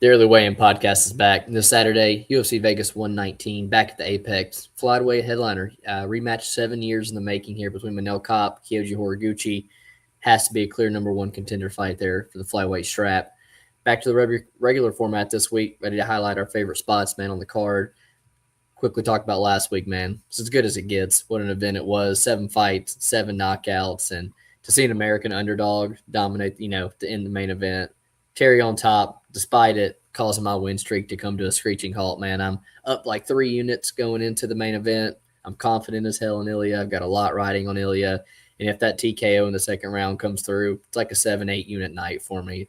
The Early Weigh-In Podcast is back this Saturday. UFC Vegas 119, back at the Apex. Flyweight headliner. Rematch 7 years in the making here between Manel Kape, Kyoji Horiguchi. Has to be a clear number one contender fight there for the flyweight strap. Back to the regular format this week. Ready to highlight our favorite spots, man, on the card. Quickly talk about last week, man. It's as good as it gets. What an event it was. 7 fights, 7 knockouts, and to see an American underdog dominate, to end the main event. Cherry on top, despite it causing my win streak to come to a screeching halt, man. I'm up like 3 units going into the main event. I'm confident as hell in Ilya. I've got a lot riding on Ilya. And if that TKO in the second round comes through, it's like a 7-8 unit night for me.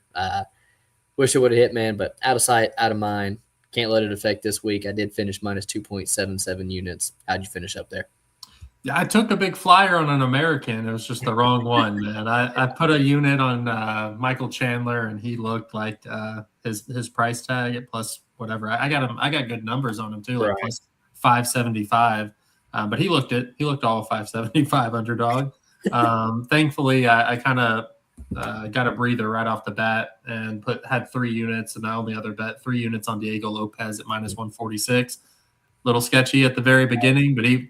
Wish it would have hit, man, but out of sight, out of mind. Can't let it affect this week. I did finish minus 2.77 units. How'd you finish up there? Yeah, I took a big flyer on an American. It was just the wrong one, man. I put a unit on Michael Chandler, and he looked like his price tag at plus whatever. I got good numbers on him too, like plus 575. But he looked all 575 underdog. Thankfully, I kind of got a breather right off the bat and had 3 units, and I only other bet 3 units on Diego Lopez at minus 146. Little sketchy at the very beginning, but he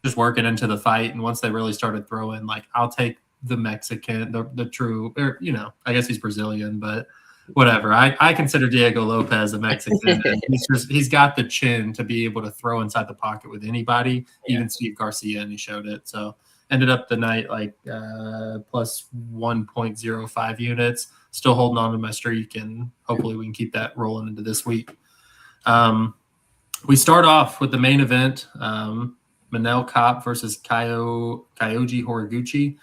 just working into the fight, and once they really started throwing, like, I'll take the Mexican, the true, or I guess he's Brazilian, but whatever. I consider Diego Lopez a Mexican. And he's got the chin to be able to throw inside the pocket with anybody, even Steve Garcia, and he showed it. So ended up the night like plus 1.05 units, still holding on to my streak, and hopefully we can keep that rolling into this week. We start off with the main event. Manel Kape versus Kyoji Horiguchi.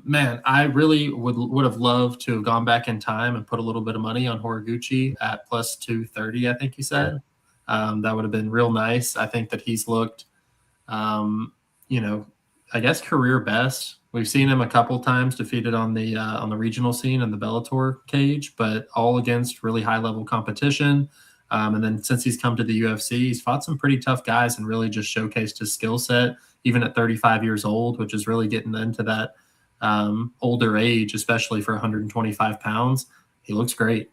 Man, I really would have loved to have gone back in time and put a little bit of money on Horiguchi at plus 230, I think you said. That would have been real nice. I think that he's looked, I guess career best. We've seen him a couple times defeated on the regional scene in the Bellator cage, but all against really high-level competition. And then since he's come to the UFC, he's fought some pretty tough guys and really just showcased his skill set, even at 35 years old, which is really getting into that older age, especially for 125 pounds. He looks great.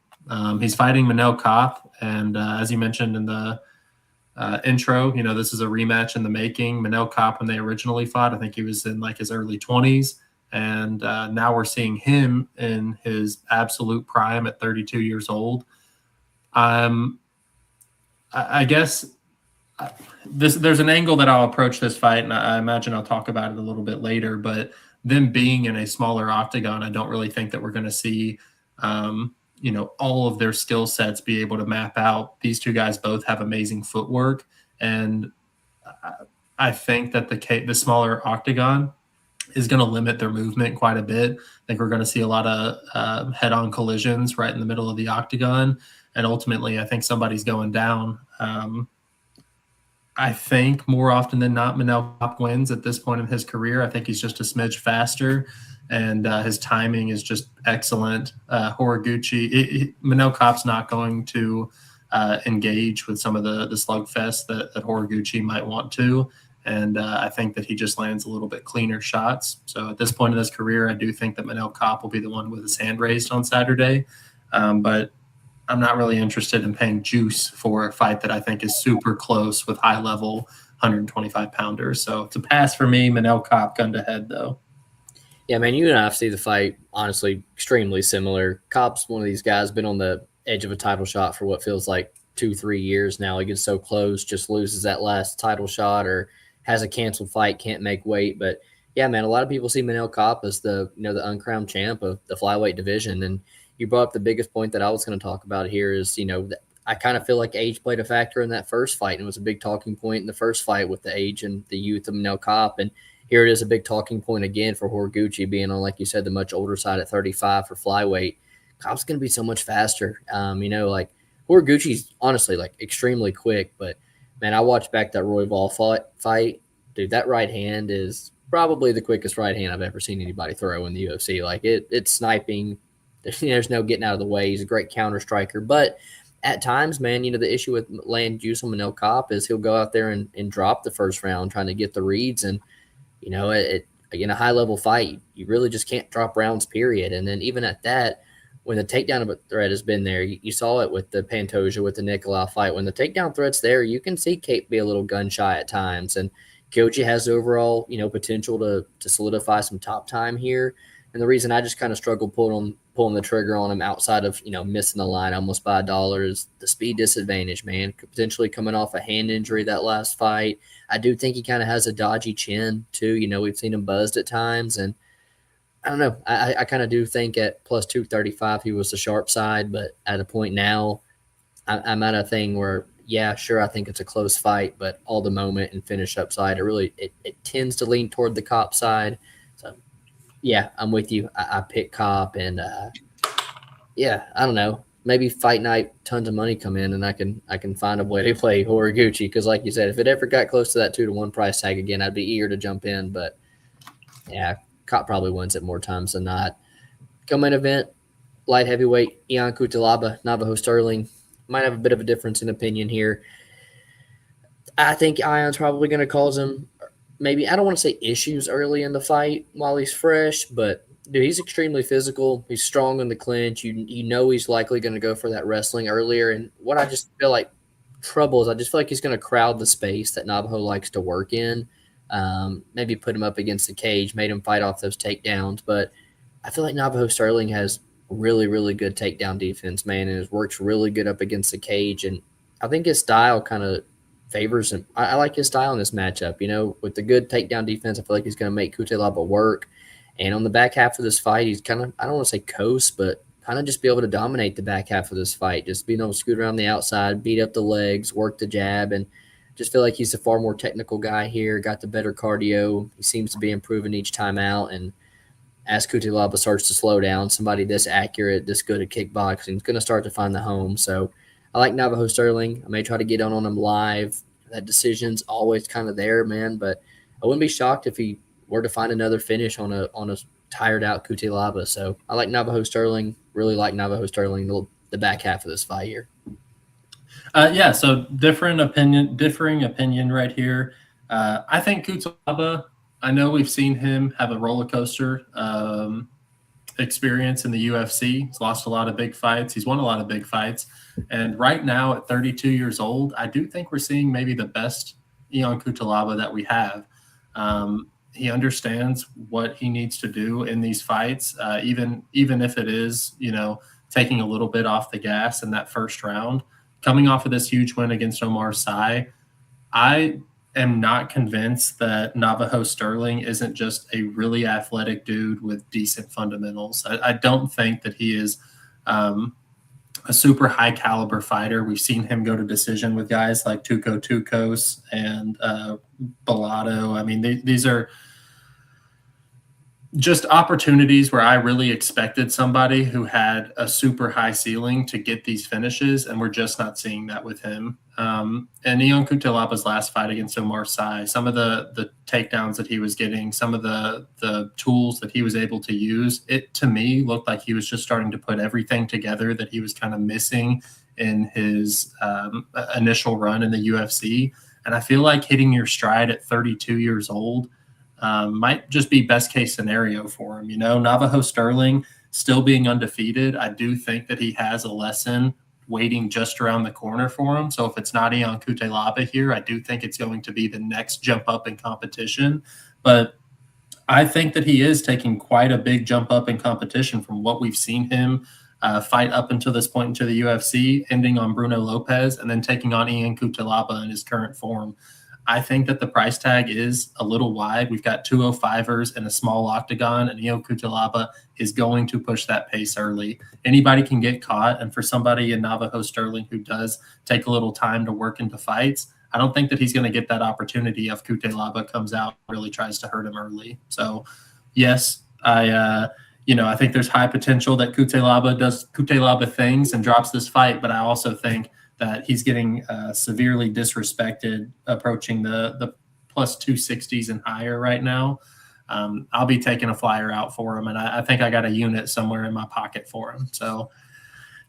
He's fighting Manel Kape, and as you mentioned in the intro, this is a rematch in the making. Manel Kape, when they originally fought, I think he was in like his early 20s, and now we're seeing him in his absolute prime at 32 years old. I guess there's an angle that I'll approach this fight, and I imagine I'll talk about it a little bit later, but them being in a smaller octagon, I don't really think that we're going to see, all of their skill sets be able to map out. These two guys both have amazing footwork, and I think that the smaller octagon is going to limit their movement quite a bit. I think we're going to see a lot of head-on collisions right in the middle of the octagon. And ultimately, I think somebody's going down. I think more often than not, Manel Kape wins at this point in his career. I think he's just a smidge faster, and his timing is just excellent. Horiguchi, Manel Kape's not going to engage with some of the slugfest that Horiguchi might want to. And I think that he just lands a little bit cleaner shots. So at this point in his career, I do think that Manel Kape will be the one with his hand raised on Saturday. But I'm not really interested in paying juice for a fight that I think is super close with high-level 125-pounders. So it's a pass for me. Manel Kape gun to head, though. Yeah, man, you and I see the fight, honestly, extremely similar. Kape's one of these guys, been on the edge of a title shot for what feels like 2-3 years now. He gets so close, just loses that last title shot or has a canceled fight, can't make weight. But, yeah, man, a lot of people see Manel Kape as the uncrowned champ of the flyweight division. And you brought up the biggest point that I was going to talk about here is, I kind of feel like age played a factor in that first fight, and it was a big talking point in the first fight with the age and the youth of Manel Kape. And here it is, a big talking point again for Horiguchi being on, like you said, the much older side at 35 for flyweight. Kape's going to be so much faster. Horiguchi's honestly like extremely quick, but man, I watched back that Royval fight. Dude, that right hand is probably the quickest right hand I've ever seen anybody throw in the UFC. Like it's sniping. There's no getting out of the way. He's a great counter striker. But at times, man, the issue with laying juice on Manel Kape is he'll go out there and drop the first round trying to get the reads. And, in a high-level fight, you really just can't drop rounds, period. And then even at that, when the takedown threat has been there, you saw it with the Pantoja, with the Nicolau fight. When the takedown threat's there, you can see Kape be a little gun shy at times. And Kyoji has overall, potential to solidify some top time here. And the reason I just kind of struggle pulling the trigger on him outside of, missing the line almost by $1 is the speed disadvantage, man. Potentially coming off a hand injury that last fight. I do think he kind of has a dodgy chin too. We've seen him buzzed at times, and I don't know. I kind of do think at plus 235 he was the sharp side, but at a point now, I'm at a thing where, yeah, sure, I think it's a close fight, but all the moment and finish up side, it tends to lean toward the Cop side. So, yeah, I'm with you. I pick Cop, and yeah, I don't know. Maybe fight night, tons of money come in, and I can find a way to play Horiguchi because, like you said, if it ever got close to that 2-to-1 price tag again, I'd be eager to jump in. But yeah, Cop probably wins it more times than not. Co-main event, light heavyweight, Ian Cutelaba, Navajo Sterling. Might have a bit of a difference in opinion here. I think Ion's probably going to cause him maybe, I don't want to say issues early in the fight while he's fresh, but dude, he's extremely physical. He's strong in the clinch. You know he's likely going to go for that wrestling earlier. And what I just feel like trouble is I just feel like he's going to crowd the space that Navajo likes to work in. Maybe put him up against the cage, made him fight off those takedowns. But I feel like Navajo Sterling has really, really good takedown defense, man, and it works really good up against the cage. And I think his style kind of favors him. I like his style in this matchup. With the good takedown defense, I feel like he's going to make Cutelaba work. And on the back half of this fight, he's kind of, I don't want to say coast, but kind of just be able to dominate the back half of this fight. Just being able to scoot around the outside, beat up the legs, work the jab, and just feel like he's a far more technical guy here, got the better cardio. He seems to be improving each time out. And as Cutelaba starts to slow down, somebody this accurate, this good at kickboxing is going to start to find the home. So I like Navajo Sterling. I may try to get on him live. That decision's always kind of there, man. But I wouldn't be shocked if he were to find another finish on a tired out Cutelaba. So I like Navajo Sterling. Really like Navajo Sterling the back half of this fight here. Yeah, so differing opinion right here. I think Cutelaba, I know we've seen him have a roller coaster experience in the UFC. He's lost a lot of big fights. He's won a lot of big fights. And right now at 32 years old, I do think we're seeing maybe the best Ion Cutelaba that we have. He understands what he needs to do in these fights, even if it is, taking a little bit off the gas in that first round. Coming off of this huge win against Omar Sy, I am not convinced that Navajo Sterling isn't just a really athletic dude with decent fundamentals. I don't think that he is a super high caliber fighter. We've seen him go to decision with guys like Tuco Tucos and Bellotto. I mean, these are just opportunities where I really expected somebody who had a super high ceiling to get these finishes, and we're just not seeing that with him. And Ion Cutelaba's last fight against Omar Sy, some of the takedowns that he was getting, some of the tools that he was able to use, it to me looked like he was just starting to put everything together that he was kind of missing in his initial run in the UFC. And I feel like hitting your stride at 32 years old might just be best case scenario for him. Navajo Sterling still being undefeated, I do think that he has a lesson waiting just around the corner for him. So if it's not Ion Cutelaba here, I do think it's going to be the next jump up in competition. But I think that he is taking quite a big jump up in competition from what we've seen him fight up until this point into the UFC, ending on Bruno Lopez and then taking on Ion Cutelaba in his current form. I think that the price tag is a little wide. We've got 205ers in a small octagon, and Ion Cutelaba is going to push that pace early. Anybody can get caught, and for somebody in Navajo Sterling who does take a little time to work into fights, I don't think that he's going to get that opportunity if Cutelaba comes out and really tries to hurt him early. So, yes, I think there's high potential that Cutelaba does Cutelaba things and drops this fight, but I also think that he's getting severely disrespected approaching the plus 260s and higher right now. I'll be taking a flyer out for him, and I think I got a unit somewhere in my pocket for him. So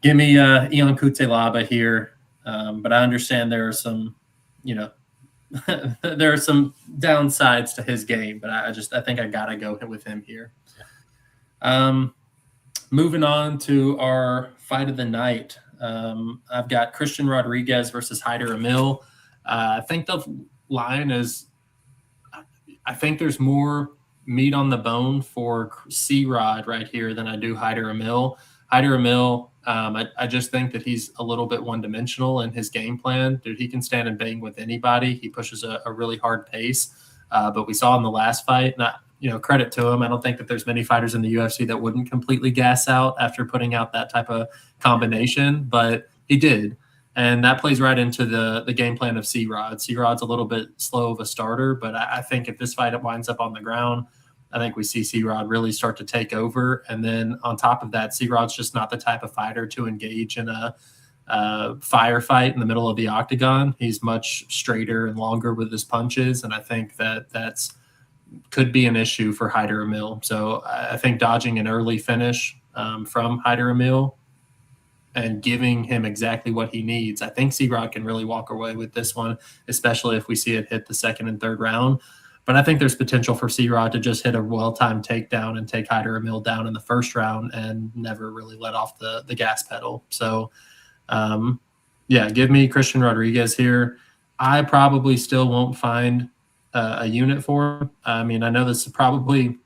give me Ion Cutelaba here, but I understand there are some, there are some downsides to his game, but I think I got to go with him here. Moving on to our fight of the night. I've got Christian Rodriguez versus Hyder Amil. I think the line is, I think there's more meat on the bone for C-Rod right here than I do Hyder Amil. Hyder Amil, I just think that he's a little bit one-dimensional in his game plan. Dude, he can stand and bang with anybody. He pushes a really hard pace. But we saw in the last fight, credit to him. I don't think that there's many fighters in the UFC that wouldn't completely gas out after putting out that type of combination, but he did. And that plays right into the game plan of C-Rod. C-Rod's a little bit slow of a starter, but I think if this fight winds up on the ground, I think we see C-Rod really start to take over. And then on top of that, C-Rod's just not the type of fighter to engage in a firefight in the middle of the octagon. He's much straighter and longer with his punches, and I think that's could be an issue for Hyder Amil. So I think dodging an early finish from Hyder Amil and giving him exactly what he needs, I think C-Rod can really walk away with this one, especially if we see it hit the second and third round. But I think there's potential for C-Rod to just hit a well-timed takedown and take Hyder Amil down in the first round and never really let off the gas pedal. So, give me Christian Rodriguez here. I probably still won't find a unit for him. I mean, I know this probably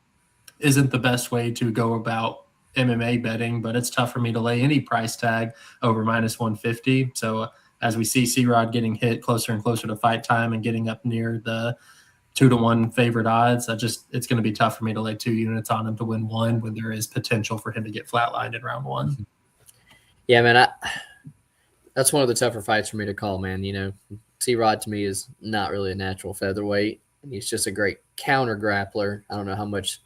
isn't the best way to go about MMA betting, but it's tough for me to lay any price tag over minus 150. So as we see C-Rod getting hit closer and closer to fight time and getting up near the 2-1 favorite odds, it's going to be tough for me to lay 2 units on him to win one when there is potential for him to get flatlined in round 1. Yeah, man, that's one of the tougher fights for me to call, man. C-Rod to me is not really a natural featherweight, and he's just a great counter grappler. I don't know how much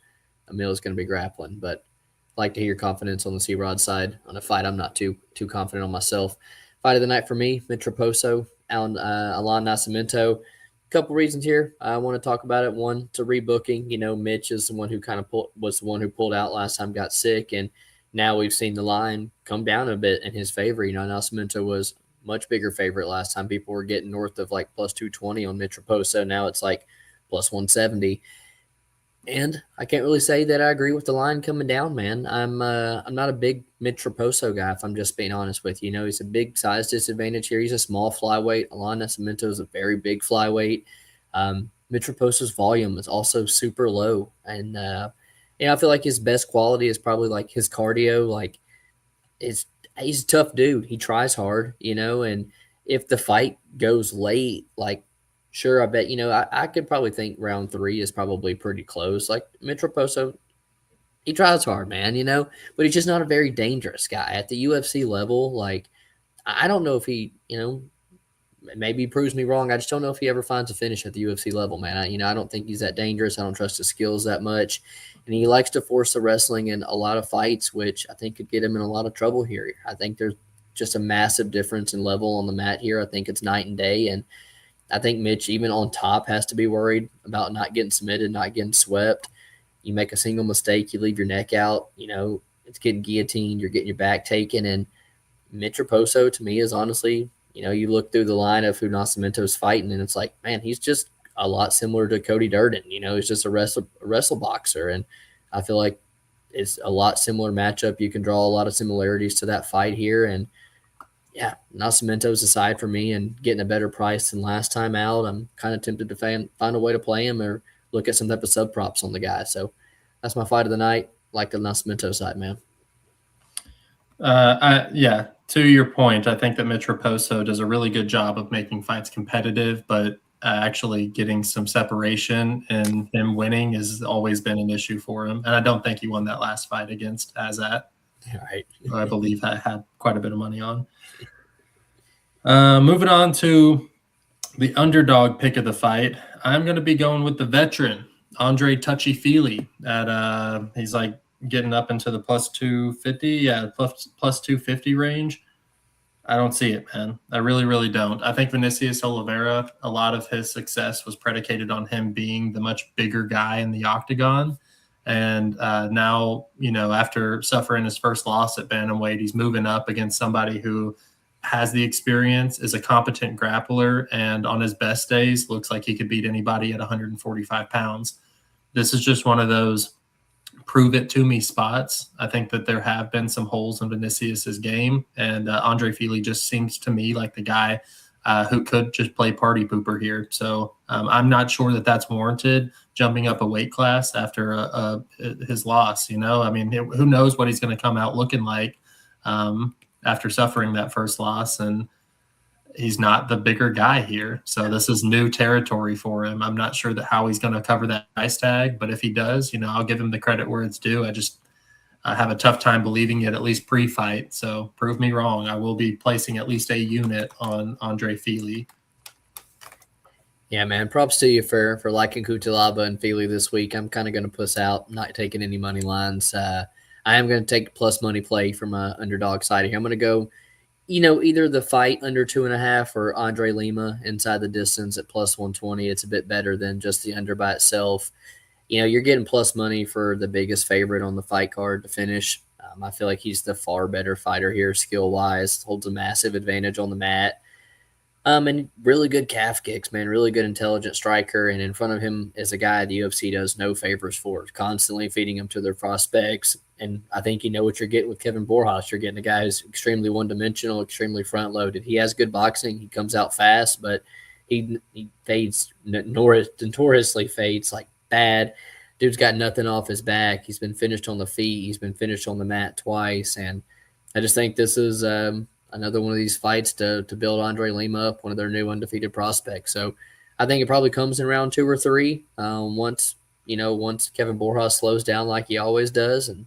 Amil is going to be grappling, but I'd like to hear your confidence on the C-Rod side on a fight I'm not too confident on myself. Fight of the night for me, Mitch Raposo, Alan Nascimento. A couple reasons here I want to talk about it. One, to rebooking. Mitch is the one who was the one who pulled out last time, got sick, and now we've seen the line come down a bit in his favor. Nascimento was much bigger favorite last time. People were getting north of like plus 220 on Mitch Raposo. Now it's like plus 170. And I can't really say that I agree with the line coming down, man. I'm not a big Mitch Raposo guy, if I'm just being honest with you. He's a big size disadvantage here. He's a small flyweight. Alan Nascimento is a very big flyweight. Mitch Raposo's volume is also super low. And, I feel like his best quality is probably like his cardio. Like, he's a tough dude. He tries hard, and if the fight goes late, like, sure, I bet, I could probably think round 3 is probably pretty close. Like, Mitch Raposo, he tries hard, man, but he's just not a very dangerous guy. At the UFC level, like, I don't know if he, maybe he proves me wrong. I just don't know if he ever finds a finish at the UFC level, man. I don't think he's that dangerous. I don't trust his skills that much. And he likes to force the wrestling in a lot of fights, which I think could get him in a lot of trouble here. I think there's just a massive difference in level on the mat here. I think it's night and day. And I think Mitch, even on top, has to be worried about not getting submitted, not getting swept. You make a single mistake, you leave your neck out, it's getting guillotined, you're getting your back taken. And Mitch Raposo, to me, is honestly, you look through the line of who Nascimento's fighting, and it's like, man, he's just a lot similar to Cody Durden. He's just a wrestle boxer. And I feel like it's a lot similar matchup. You can draw a lot of similarities to that fight here. And, yeah, Nascimento's aside for me and getting a better price than last time out. I'm kind of tempted to find a way to play him or look at some type of sub props on the guy. So that's my fight of the night. Like the Nascimento side, man. To your point, I think that Mitch Raposo does a really good job of making fights competitive, but actually getting some separation and him winning has always been an issue for him. And I don't think he won that last fight against Azat. Right. I believe I had quite a bit of money on. Moving on to the underdog pick of the fight, I'm going to be going with the veteran, Andre Touchy-Feely. He's like getting up into the plus 250, plus 250 range. I don't see it, man. I really, really don't. I think Vinicius Oliveira, a lot of his success was predicated on him being the much bigger guy in the octagon. And now, after suffering his first loss at bantamweight, he's moving up against somebody who has the experience, is a competent grappler, and on his best days looks like he could beat anybody at 145 pounds. This is just one of those prove it to me spots. I think that there have been some holes in Vinicius's game, and Andre Fili just seems to me like the guy who could just play party pooper here. So I'm not sure that that's warranted, jumping up a weight class after his loss. I mean, who knows what he's going to come out looking like after suffering that first loss, and he's not the bigger guy here. So this is new territory for him. I'm not sure how he's going to cover that price tag, but if he does, I'll give him the credit where it's due. I have a tough time believing it, at least pre-fight. So prove me wrong. I will be placing at least a unit on Andre Fili. Yeah, man. Props to you for liking Cutelaba and Fili this week. I'm kind of going to puss out, not taking any money lines. I am going to take plus money play from a underdog side here. I'm going to go, either the fight under 2.5 or Andre Lima inside the distance at plus 120. It's a bit better than just the under by itself. You're getting plus money for the biggest favorite on the fight card to finish. I feel like he's the far better fighter here, skill-wise, holds a massive advantage on the mat. And really good calf kicks, man, really good intelligent striker. And in front of him is a guy the UFC does no favors for, constantly feeding him to their prospects. And I think you know what you're getting with Kevin Borjas. You're getting a guy who's extremely one-dimensional, extremely front-loaded. He has good boxing. He comes out fast, but he fades, notoriously fades like bad. Dude's got nothing off his back. He's been finished on the feet. He's been finished on the mat twice. And I just think this is another one of these fights to build Andre Lima up, one of their new undefeated prospects. So I think it probably comes in round 2 or 3 once Kevin Borjas slows down like he always does, and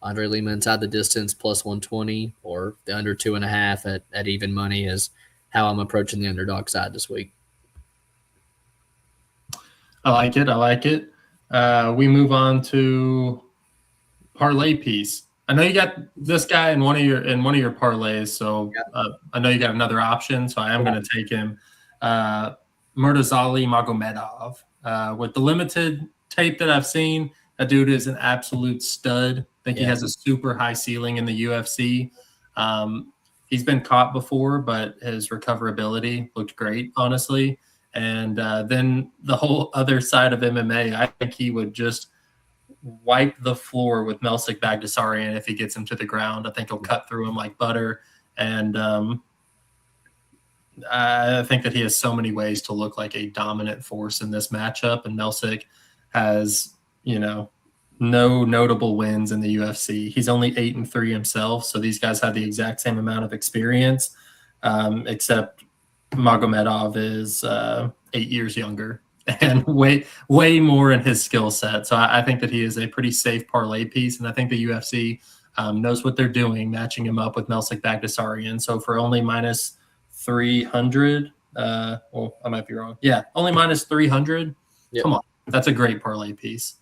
Andre Lima inside the distance plus 120 or the under 2.5 at even money is how I'm approaching the underdog side this week. I like it. We move on to Parlay Piece. I know you got this guy in one of your parlays, so I know you got another option. So I am going to take him, Murtazali Magomedov. With the limited tape that I've seen, that dude is an absolute stud. I think he has a super high ceiling in the UFC. He's been caught before, but his recoverability looked great, honestly. And then the whole other side of MMA, I think he would just wipe the floor with Melsik Bagdasaryan if he gets him to the ground. I think he'll cut through him like butter. And I think that he has so many ways to look like a dominant force in this matchup. And Melsik has, no notable wins in the UFC. He's only 8-3 himself. So these guys have the exact same amount of experience, except Magomedov is 8 years younger and way more in his skill set. So I think that he is a pretty safe parlay piece, and I think the UFC knows what they're doing, matching him up with Melsik Bagdasaryan. So for only minus 300, well, I might be wrong. Yeah, only minus 300. Yep. Come on, that's a great parlay piece.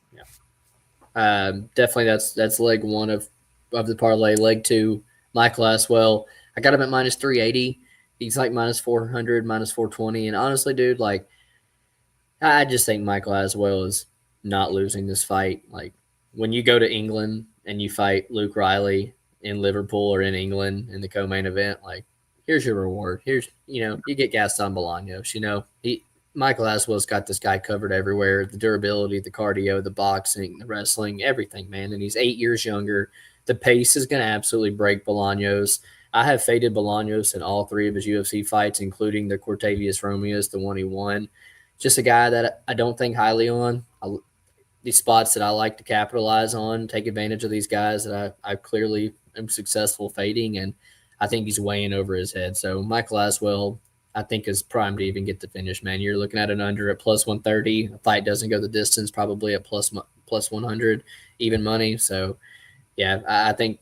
Yeah, definitely. That's leg 1 of the parlay. Leg 2, Michael Aswell. I got him at minus 380. He's like minus 400, minus 420. And honestly, dude, like, I just think Michael Aswell is not losing this fight. Like, when you go to England and you fight Luke Riley in Liverpool or in England in the co-main event, like, here's your reward. Here's, you get Gaston Bolaños. Michael Aswell's got this guy covered everywhere. The durability, the cardio, the boxing, the wrestling, everything, man. And he's 8 years younger. The pace is going to absolutely break Bolaños. I have faded Bolaños in all 3 of his UFC fights, including the Cortavius Romeos, the one he won. Just a guy that I don't think highly on. These spots that I like to capitalize on, take advantage of these guys that I clearly am successful fading, and I think he's weighing over his head. So Michael Aswell, I think, is primed to even get the finish, man. You're looking at an under at plus 130. The fight doesn't go the distance, probably at plus 100, even money. So, yeah, I think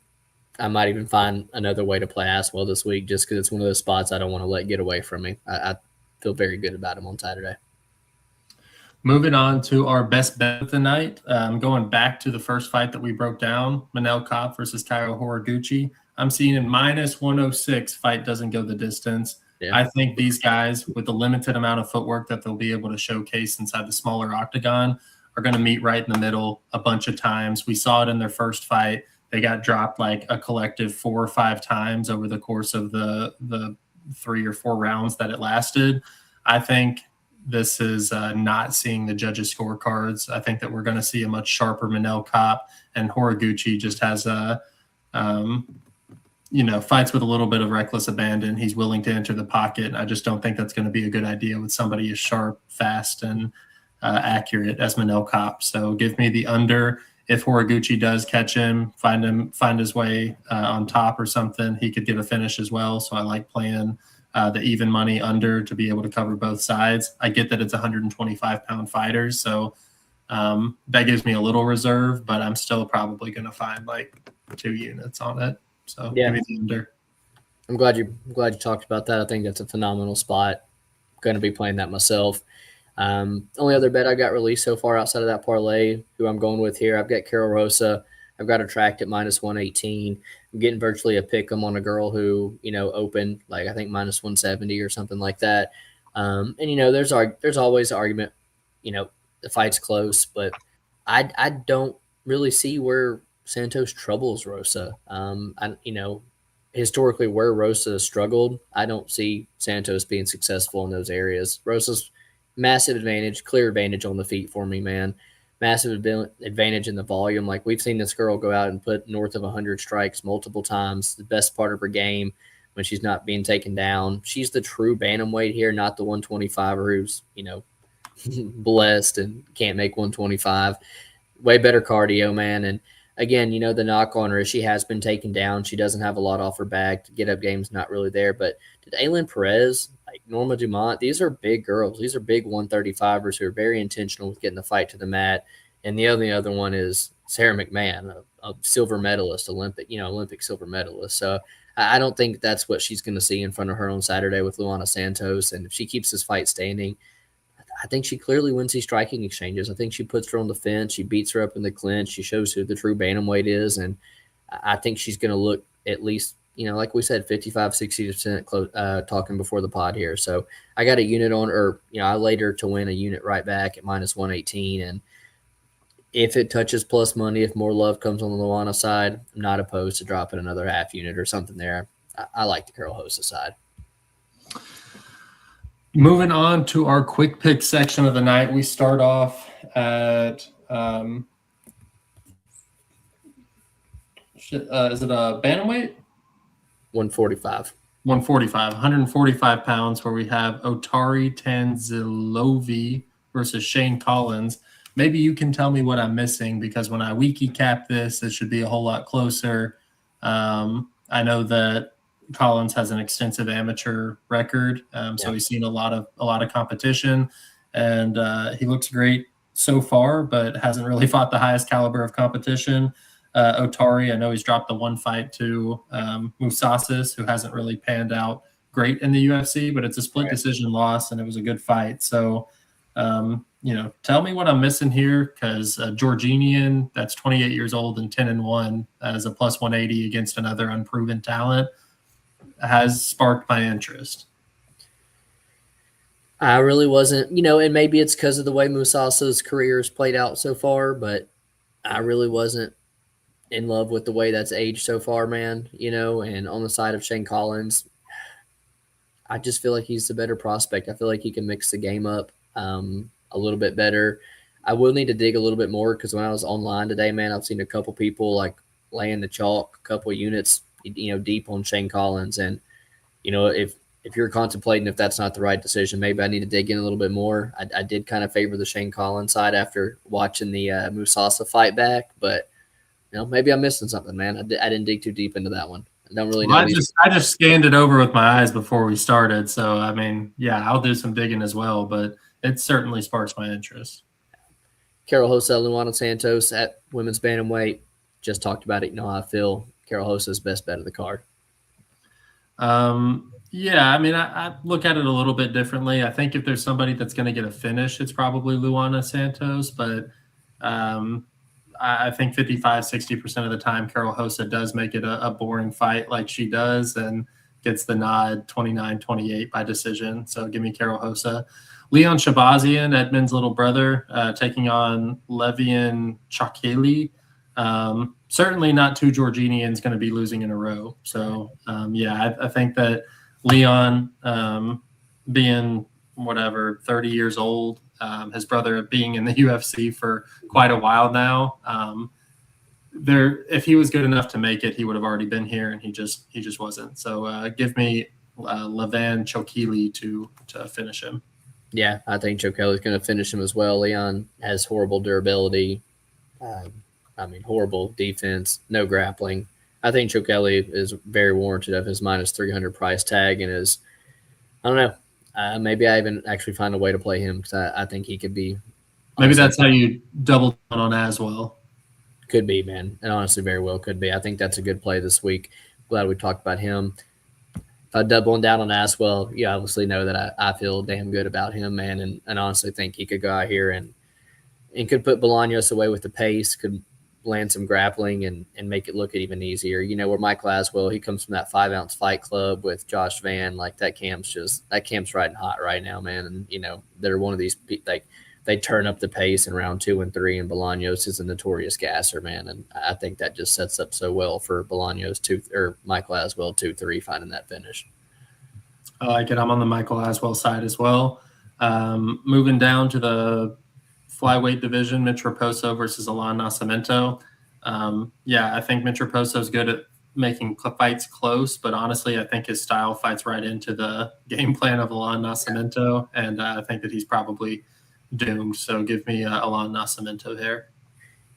I might even find another way to play Aswell this week just because it's one of those spots I don't want to let get away from me. I feel very good about him on Saturday. Moving on to our best bet of the night, going back to the first fight that we broke down, Manel Kape versus Caio Horiguchi. I'm seeing in minus 106, fight doesn't go the distance. Yeah. I think these guys, with the limited amount of footwork that they'll be able to showcase inside the smaller octagon, are going to meet right in the middle a bunch of times. We saw it in their first fight. They got dropped like a collective 4 or 5 times over the course of the 3 or 4 rounds that it lasted. I think this is not seeing the judges' scorecards. I think that we're going to see a much sharper Manel Kape, and Horiguchi just has fights with a little bit of reckless abandon. He's willing to enter the pocket. I just don't think that's going to be a good idea with somebody as sharp, fast, and accurate as Manel Kape. So give me the under. If Horiguchi does catch him, find his way on top or something, he could get a finish as well. So I like playing the even money under to be able to cover both sides. I get that it's 125-pound fighters, so that gives me a little reserve, but I'm still probably going to find like 2 units on it. So Yeah. give me the under. I'm glad you talked about that. I think that's a phenomenal spot. Going to be playing that myself. Only other bet I got released so far outside of that parlay, who I'm going with here, I've got Carol Rosa. I've got her tracked at -118. I'm getting virtually a pick 'em on a girl who, opened like I think -170 or something like that. And there's always an argument, the fight's close, but I don't really see where Santos troubles Rosa. Historically where Rosa struggled, I don't see Santos being successful in those areas. Rosa's massive advantage, clear advantage on the feet for me, man. Massive advantage in the volume. Like we've seen this girl go out and put north of 100 strikes multiple times. The best part of her game when she's not being taken down. She's the true bantamweight here, not the 125er who's, blessed and can't make 125. Way better cardio, man. And again, the knock on her is she has been taken down. She doesn't have a lot off her back. Get up game's not really there. But did Aylin Perez, like Norma Dumont, these are big girls. These are big 135ers who are very intentional with getting the fight to the mat. And the other one is Sarah McMahon, a silver medalist, Olympic silver medalist. So I don't think that's what she's going to see in front of her on Saturday with Luana Santos. And if she keeps this fight standing, I think she clearly wins these striking exchanges. I think she puts her on the fence. She beats her up in the clinch. She shows who the true bantamweight is. And I think she's going to look at least, like we said, 55, 60% talking before the pod here. So I got a unit on her. I laid her to win a unit right back at -118. And if it touches plus money, if more love comes on the Luana side, I'm not opposed to dropping another half unit or something there. I like the Carol Hosa side. Moving on to our quick pick section of the night, we start off at is it a bantamweight? 145. 145 pounds, where we have Otari Tanzilovi versus Shane Collins. Maybe you can tell me what I'm missing, because when I wiki cap this, it should be a whole lot closer. I know that Collins has an extensive amateur record, so he's seen a lot of competition, and he looks great so far, but hasn't really fought the highest caliber of competition. Otari, I know he's dropped the one fight to Musasis, who hasn't really panned out great in the UFC, but it's a split decision loss, and it was a good fight. So, tell me what I'm missing here, because Georginian, that's 28 years old and 10-1 as a +180 against another unproven talent, has sparked my interest. I really wasn't, and maybe it's because of the way Musasa's career has played out so far, but I really wasn't in love with the way that's aged so far, man, and on the side of Shane Collins, I just feel like he's the better prospect. I feel like he can mix the game up a little bit better. I will need to dig a little bit more, because when I was online today, man, I've seen a couple people like laying the chalk, a couple units, deep on Shane Collins. And, if you're contemplating if that's not the right decision, maybe I need to dig in a little bit more. I did kind of favor the Shane Collins side after watching the Musasa fight back, but maybe I'm missing something, man. I didn't dig too deep into that one. I don't really know. I just scanned it over with my eyes before we started. So, I mean, yeah, I'll do some digging as well, but it certainly sparks my interest. Carol Hosa, Luana Santos at women's bantamweight. Just talked about it. You know how I feel. Carol Hosa's best bet of the card. Yeah, I mean, I look at it a little bit differently. I think if there's somebody that's going to get a finish, it's probably Luana Santos, but I think 55, 60% of the time, Carol Hosa does make it a boring fight like she does, and gets the nod 29-28 by decision. So give me Carol Hosa. Leon Shabazian, Edmund's little brother, taking on Levian Chakeli. Certainly not two Georginians going to be losing in a row. So, I think that Leon, being whatever, 30 years old. His brother being in the UFC for quite a while now. If he was good enough to make it, he would have already been here, and he just wasn't. So give me Levan Chokili to finish him. Yeah, I think Joe Kelly's going to finish him as well. Leon has horrible durability. Horrible defense, no grappling. I think Joe Kelly is very warranted of his minus 300 price tag and is, I don't know, maybe I even actually find a way to play him because I think he could be. Maybe that's how you double down on as well. Could be, man. And honestly, very well could be. I think that's a good play this week. Glad we talked about him. Doubling down on Aswell, you obviously know that I feel damn good about him, man, and honestly think he could go out here and could put Bolaños away with the pace, could land some grappling and make it look even easier. You know, where Michael Aswell, he comes from that 5-ounce fight club with Josh Van, like that camp's riding hot right now, man. And, you know, they're one of these, like, they turn up the pace in round 2 and 3, and Bolaños is a notorious gasser, man. And I think that just sets up so well for Bolaños or Michael Aswell 2-3 finding that finish. I like it. I'm on the Michael Aswell side as well. Moving down to the flyweight division, Mitch Raposo versus Alan Nascimento. I think Mitch Raposo is good at making fights close, but honestly, I think his style fights right into the game plan of Alan Nascimento, and I think that he's probably doomed. So give me Alan Nascimento here.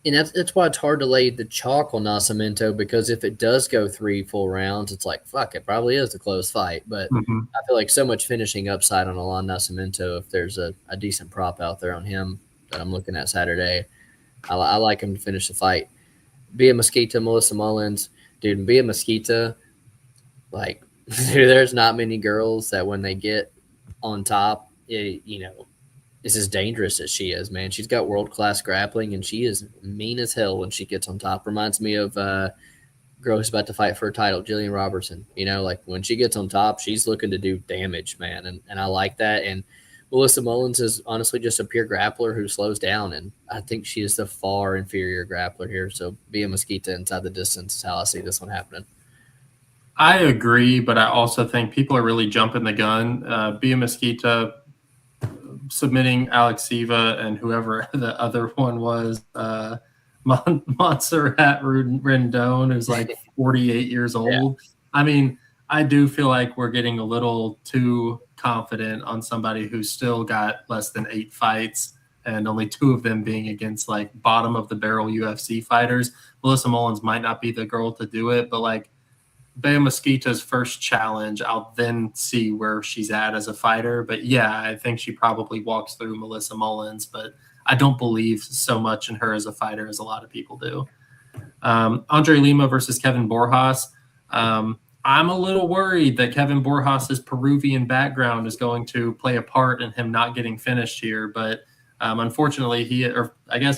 And that's why it's hard to lay the chalk on Nascimento, because if it does go 3 full rounds, it's like, fuck, it probably is a close fight. But I feel like so much finishing upside on Alan Nascimento if there's a decent prop out there on him that I'm looking at Saturday. I like him to finish the fight. Bia Mesquita, Melissa Mullins. Dude, Bia Mesquita, like, there's not many girls that when they get on top, is as dangerous as she is, man. She's got world-class grappling, and she is mean as hell when she gets on top. Reminds me of girl who's about to fight for a title, Jillian Robertson. You know, like when she gets on top, she's looking to do damage, man, and I like that. And Melissa Mullins is honestly just a pure grappler who slows down, and I think she is the far inferior grappler here. So Bia Mesquita inside the distance is how I see this one happening. I agree, but I also think people are really jumping the gun. Bia Mesquita submitting Alex Siva and whoever the other one was, Montserrat Rendon, who's like 48 years old. Yeah. I mean, I do feel like we're getting a little too confident on somebody who's still got less than 8 fights and only 2 of them being against like bottom of the barrel UFC fighters. Melissa Mullins might not be the girl to do it, but like Bea Mesquita's first challenge, I'll then see where she's at as a fighter. But yeah, I think she probably walks through Melissa Mullins, but I don't believe so much in her as a fighter as a lot of people do. Andre Lima versus Kevin Borjas. I'm a little worried that Kevin Borjas' Peruvian background is going to play a part in him not getting finished here. But unfortunately,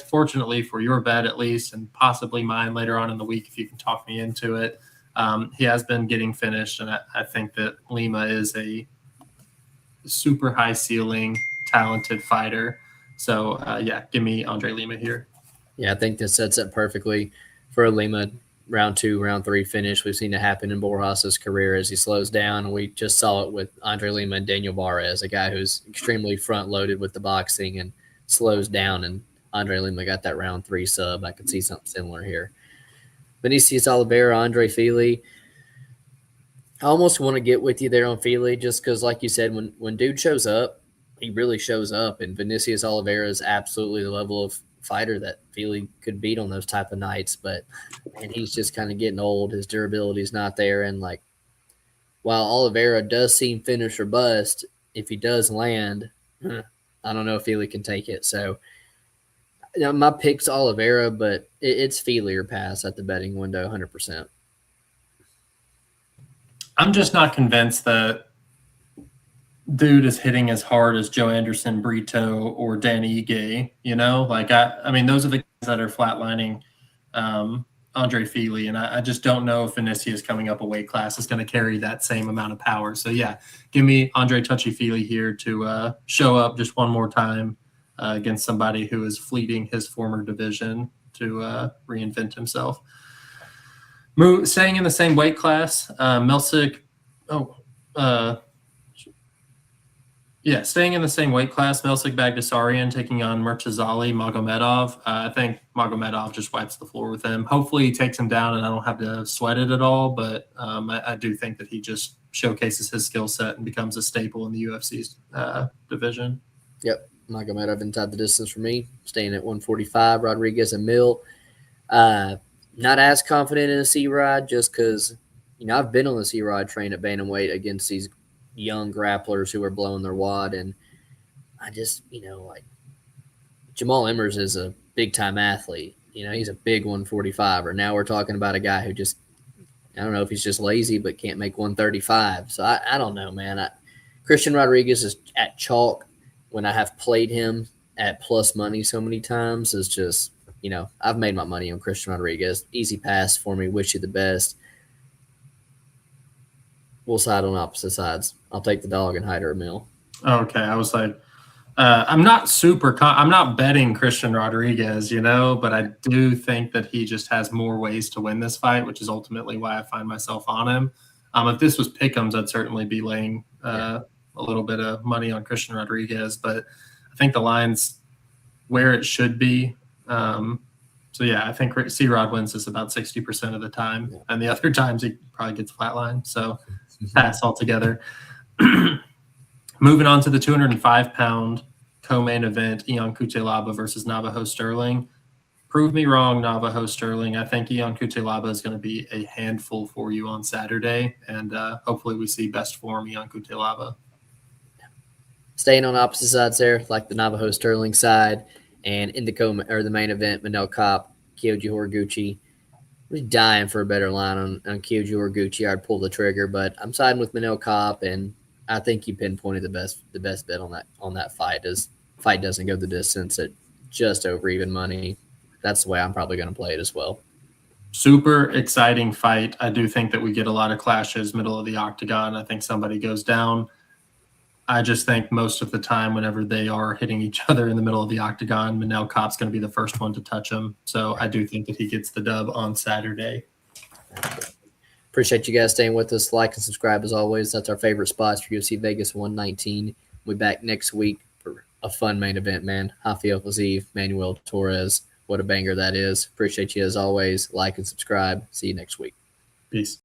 fortunately for your bet at least, and possibly mine later on in the week if you can talk me into it, he has been getting finished, and I think that Lima is a super high ceiling, talented fighter. So, give me Andre Lima here. Yeah, I think this sets up perfectly for a Lima round 2, round 3 finish. We've seen it happen in Borjas' career as he slows down, and we just saw it with Andre Lima and Daniel Barres, a guy who's extremely front-loaded with the boxing and slows down, and Andre Lima got that round 3 sub. I could see something similar here. Vinicius Oliveira, Andre Fili. I almost want to get with you there on Fili just because, like you said, when dude shows up, he really shows up. And Vinicius Oliveira is absolutely the level of fighter that Fili could beat on those type of nights. But, man, he's just kind of getting old. His durability is not there. And, like, while Oliveira does seem finish or bust, if he does land, I don't know if Fili can take it. So, my pick's Oliveira, but it's Fili or pass at the betting window, 100%. I'm just not convinced that dude is hitting as hard as Joe Anderson, Brito, or Danny Ige. You know, like I mean, those are the guys that are flatlining Andre Fili, and I just don't know if Vinicius coming up a weight class is going to carry that same amount of power. So yeah, give me Andre Touchy Fili here to show up just one more time. Against somebody who is fleeting his former division to reinvent himself. Staying in the same weight class, Melsic. Yeah, staying in the same weight class, Melsik Bagdasaryan taking on Murtazali Magomedov. I think Magomedov just wipes the floor with him. Hopefully he takes him down and I don't have to sweat it at all, but I do think that he just showcases his skill set and becomes a staple in the UFC's division. Yep, Magomedov inside the distance for me, staying at 145. Rodriguez and Mill. Not as confident in a C-Rod just because, I've been on the C-Rod train at bantamweight against these young grapplers who are blowing their wad, and I just, like Jamal Emmers is a big-time athlete. He's a big 145er. Now we're talking about a guy who just, I don't know if he's just lazy but can't make 135. So I don't know, man. Christian Rodriguez is at chalk when I have played him at plus money so many times is just, I've made my money on Christian Rodriguez. Easy pass for me. Wish you the best. We'll side on opposite sides. I'll take the dog and Hyder Amil. Okay, I was like, I'm not I'm not betting Christian Rodriguez, but I do think that he just has more ways to win this fight, which is ultimately why I find myself on him. If this was pick'ems, I'd certainly be laying a little bit of money on Christian Rodriguez, but I think the line's where it should be. So yeah, I think C-Rod wins this about 60% of the time, and the other times he probably gets flatlined. So pass altogether. Moving on to the 205-pound co-main event, Ion Cutelaba versus Navajo Sterling. Prove me wrong, Navajo Sterling. I think Ion Cutelaba is going to be a handful for you on Saturday, and hopefully we see best form Ion Cutelaba. Staying on opposite sides there, like the Navajo Sterling side, and in the main event, Manel Kape, Kyoji Horiguchi. I'm dying for a better line on Kyoji Horiguchi. I'd pull the trigger, but I'm siding with Manel Kape, and I think you pinpointed the best bet on that fight. Fight doesn't go the distance at just over even money. That's the way I'm probably going to play it as well. Super exciting fight. I do think that we get a lot of clashes middle of the octagon. I think somebody goes down. I just think most of the time whenever they are hitting each other in the middle of the octagon, Manel Kape's going to be the first one to touch him. So I do think that he gets the dub on Saturday. Appreciate you guys staying with us. Like and subscribe as always. That's our favorite spots for UFC Vegas 119. We'll be back next week for a fun main event, man. Rafael Fiziev, Manuel Torres. What a banger that is. Appreciate you as always. Like and subscribe. See you next week. Peace.